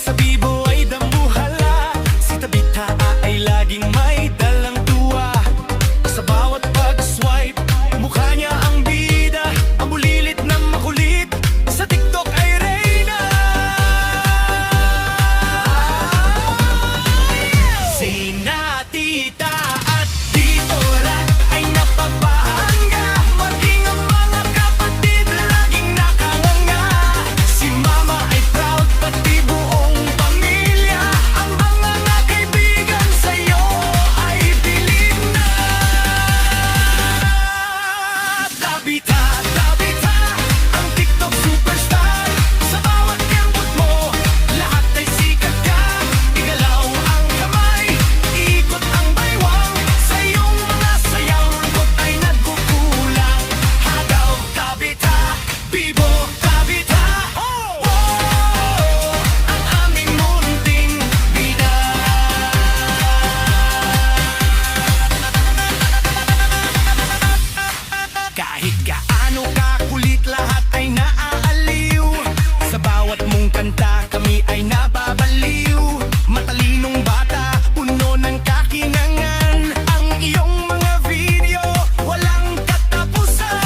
Sa bibo ay dambuhala, si Tabitha ay laging may dalang tuwa. Sa bawat pag-swipe, mukha niya ang bida, ang bulilit na makulit, sa TikTok ay reyna. Sina tita at tito Rat ay napapahanga, maging ang mga kapatid laging nakanganga. Si mama ay proud, pati buong pamilya, ang mga kaibigan sa'yo ay bilib na. Tabitha, Tabitha, ang TikTok superstar. Sa bawat kembot mo, lahat ay sikat ka. Igalaw ang kamay, ikot ang baywang, sa iyong mga sayaw lungkot ay nagkukulang. Hagaw, Tabitha, bibo, Tabitha, oh, ang aming munting bida. Kahit gaano kakulit, lahat ay naaaliw. Sa bawat mong kanta, kami ay nababaliw. Matalinong bata, puno ng kakinangan. Ang iyong mga video, walang katapusan.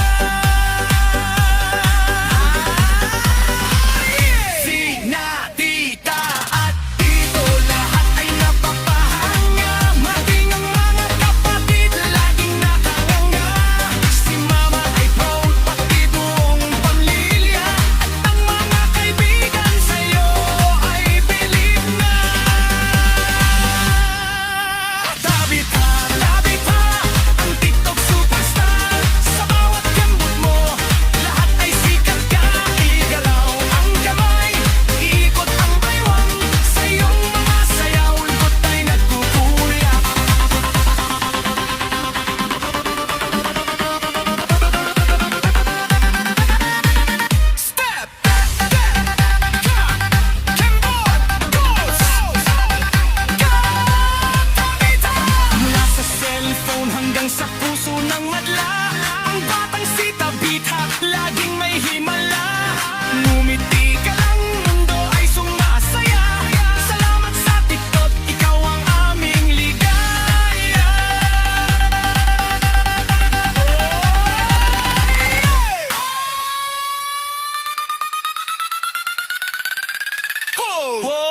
Sina tita at tito, lahat ay napapahanga, maging ang mga kapatid laging nakanganga. Si mama ay proud, pati buong pamilya, at ang mga kaibigan sa'yo ay bilib na. Tabitha, Tabitha, ang TikTok superstar. Sa bawat kembot mo, lahat ay sikat ka. Igalaw ang kamay, ikot ang baywang, sa iyong mga sayaw lungkot ay nagkukulang. Step, mula sa cellphone hanggang sa puso ng madla, ang batang si Tabitha laging may himala. Ngumiti ka lang, mundo ay sumasaya. Salamat sa TikTok, ikaw ang aming ligaya. Oh!